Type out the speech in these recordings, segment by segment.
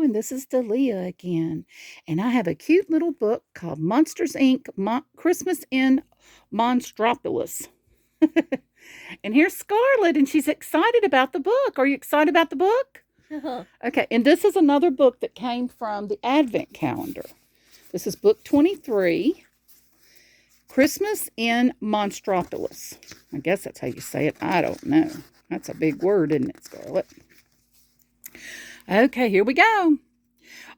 and this is Delia again. And I have a cute little book called Monsters Inc. Christmas in Monstropolis. And here's Scarlett, and she's excited about the book. Are you excited about the book? Okay, and this is another book that came from the Advent calendar. This is book 23, Christmas in Monstropolis. I guess that's how you say it. I don't know. That's a big word, isn't it, Scarlett? Okay, here we go.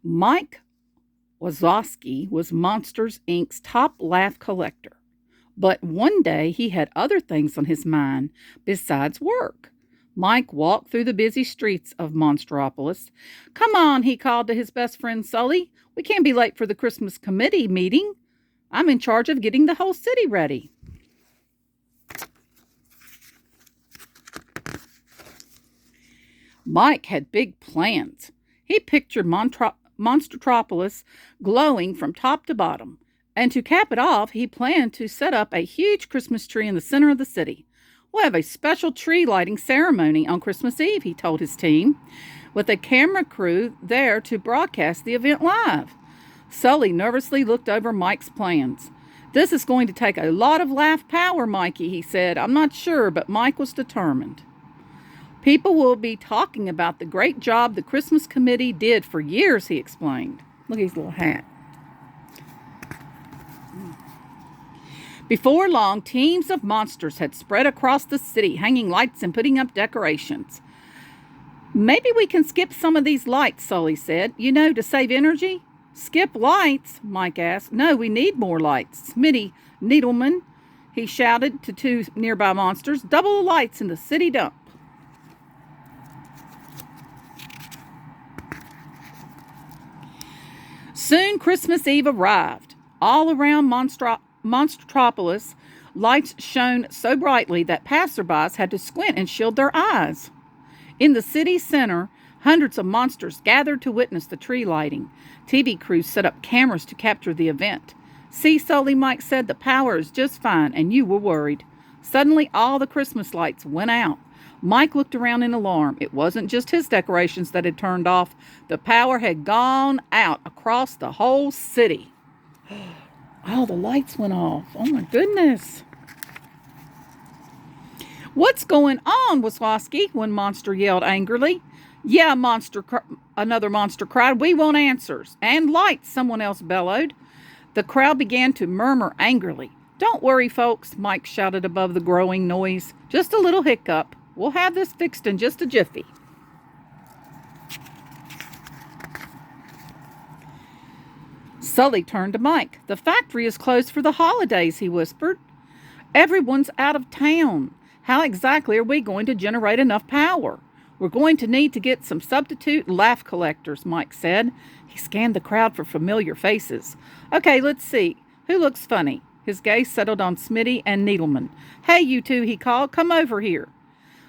Mike Wazowski was Monsters, Inc.'s top laugh collector. But one day he had other things on his mind besides work. Mike walked through the busy streets of Monstropolis. "Come on," he called to his best friend Sully. "We can't be late for the Christmas committee meeting. I'm in charge of getting the whole city ready." Mike had big plans. He pictured Monstropolis glowing from top to bottom. And to cap it off, he planned to set up a huge Christmas tree in the center of the city. "We'll have a special tree lighting ceremony on Christmas Eve," he told his team, with a camera crew there to broadcast the event live. Sully nervously looked over Mike's plans. "This is going to take a lot of laugh power, Mikey," he said. "I'm not sure," but Mike was determined. "People will be talking about the great job the Christmas committee did for years," he explained. Look at his little hat. Before long, teams of monsters had spread across the city, hanging lights and putting up decorations. "Maybe we can skip some of these lights," Sully said. To save energy." "Skip lights?" Mike asked. "No, we need more lights. Smitty, Needleman," he shouted to two nearby monsters. "Double the lights in the city dump." Soon Christmas Eve arrived. All around Monstropolis, lights shone so brightly that passersby had to squint and shield their eyes. In the city center, hundreds of monsters gathered to witness the tree lighting. TV crews set up cameras to capture the event. "See, Sully," Mike said, "the power is just fine, and you were worried." Suddenly, all the Christmas lights went out. Mike looked around in alarm. It wasn't just his decorations that had turned off. The power had gone out across the whole city. All the lights went off. Oh, my goodness. "What's going on, Wazowski?" one monster yelled angrily. "Yeah, another monster cried. "We want answers." "And lights," someone else bellowed. The crowd began to murmur angrily. "Don't worry, folks," Mike shouted above the growing noise. "Just a little hiccup. We'll have this fixed in just a jiffy." Sully turned to Mike. "The factory is closed for the holidays," he whispered. "Everyone's out of town. How exactly are we going to generate enough power?" "We're going to need to get some substitute laugh collectors," Mike said. He scanned the crowd for familiar faces. "Okay, let's see. Who looks funny?" His gaze settled on Smitty and Needleman. "Hey, you two," he called. "Come over here."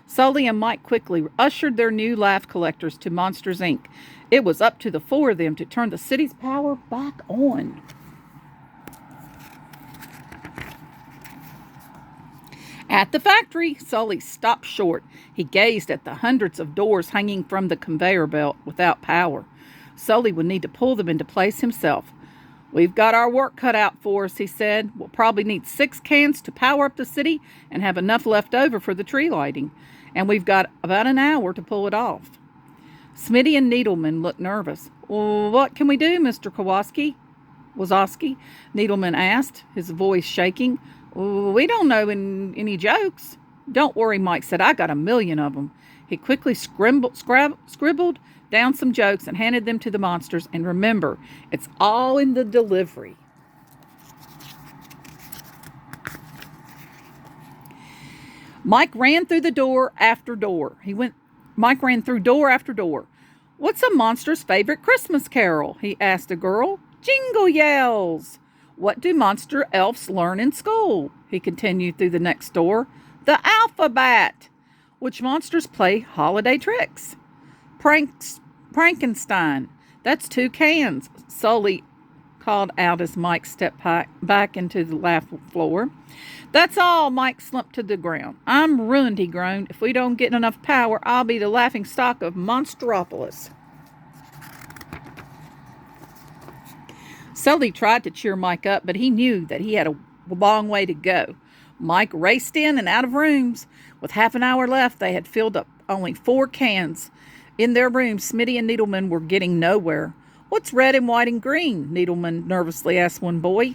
Sully and Mike quickly ushered their new laugh collectors to Monsters, Inc. It was up to the four of them to turn the city's power back on. At the factory, Sully stopped short. He gazed at the hundreds of doors hanging from the conveyor belt without power. Sully would need to pull them into place himself. "We've got our work cut out for us," he said. "We'll probably need 6 cans to power up the city and have enough left over for the tree lighting. And we've got about an hour to pull it off." Smitty and Needleman looked nervous. "Well, what can we do, Mr. Wazowski?" Needleman asked, his voice shaking. "We don't know any jokes." "Don't worry," Mike said. "I got 1,000,000 of them." He quickly scribbled down some jokes and handed them to the monsters. "And remember, it's all in the delivery." Mike ran through door after door. "What's a monster's favorite Christmas carol?" he asked a girl. "Jingle yells." "What do monster elves learn in school?" he continued through the next door. "The alphabet." "Which monsters play holiday tricks?" Frankenstein. "That's 2 cans," Sully called out as Mike stepped back into the laugh floor. "That's all." Mike slumped to the ground. "I'm ruined," he groaned. "If we don't get enough power, I'll be the laughing stock of Monstropolis." Sully tried to cheer Mike up, but he knew that he had a long way to go. Mike raced in and out of rooms. With half an hour left, they had filled up only 4 cans. In their room, Smitty and Needleman were getting nowhere. "What's red and white and green?" Needleman nervously asked one boy.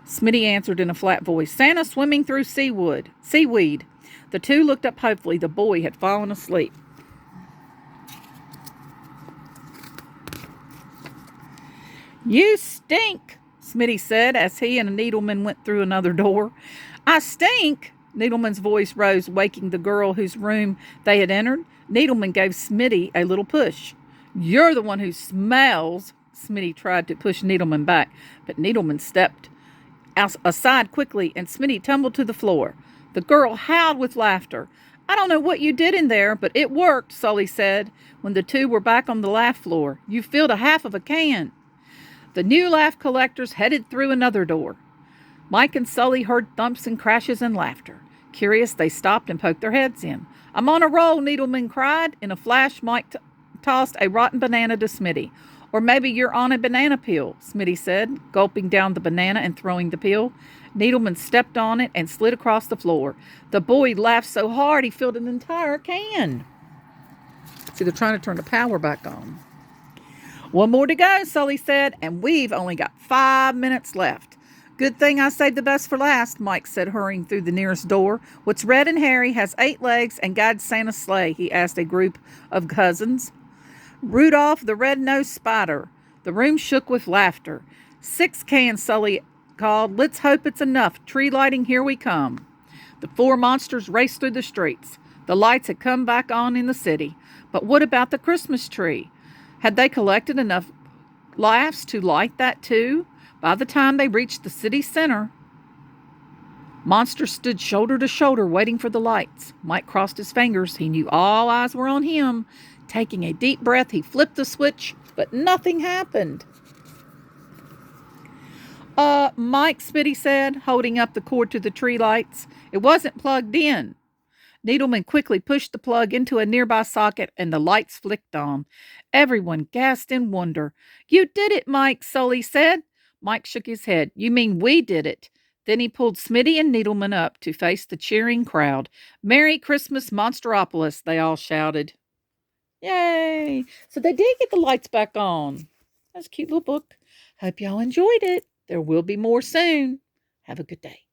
Smitty answered in a flat voice, "Santa swimming through seaweed." The two looked up hopefully. The boy had fallen asleep. "You stink," Smitty said as he and Needleman went through another door. "I stink?" Needleman's voice rose, waking the girl whose room they had entered. Needleman gave Smitty a little push. "You're the one who smells." Smitty tried to push Needleman back, but Needleman stepped aside quickly, and Smitty tumbled to the floor. The girl howled with laughter. "I don't know what you did in there, but it worked," Sully said when the two were back on the laugh floor. "You filled a half of a can." The new laugh collectors headed through another door. Mike and Sully heard thumps and crashes and laughter. Curious, they stopped and poked their heads in. "I'm on a roll," Needleman cried. In a flash, Mike tossed a rotten banana to Smitty. "Or maybe you're on a banana peel," Smitty said, gulping down the banana and throwing the peel. Needleman stepped on it and slid across the floor. The boy laughed so hard he filled an entire can. See, they're trying to turn the power back on. "One more to go," Sully said, "and we've only got 5 minutes left." "Good thing I saved the best for last," Mike said, hurrying through the nearest door. "What's red and hairy, has 8 legs, and guides Santa's sleigh?" he asked a group of cousins. "Rudolph the Red-Nosed Spider." The room shook with laughter. 6 cans, Sully called. "Let's hope it's enough. Tree lighting, here we come." The 4 monsters raced through the streets. The lights had come back on in the city. But what about the Christmas tree? Had they collected enough laughs to light that too? By the time they reached the city center, monsters stood shoulder to shoulder waiting for the lights. Mike crossed his fingers. He knew all eyes were on him. Taking a deep breath, he flipped the switch, but nothing happened. Mike," Smitty said, holding up the cord to the tree lights. "It wasn't plugged in." Needleman quickly pushed the plug into a nearby socket, and the lights flicked on. Everyone gasped in wonder. "You did it, Mike," Sully said. Mike shook his head. "You mean we did it?" Then he pulled Smitty and Needleman up to face the cheering crowd. "Merry Christmas, Monstropolis," they all shouted. Yay! So they did get the lights back on. That's a cute little book. Hope y'all enjoyed it. There will be more soon. Have a good day.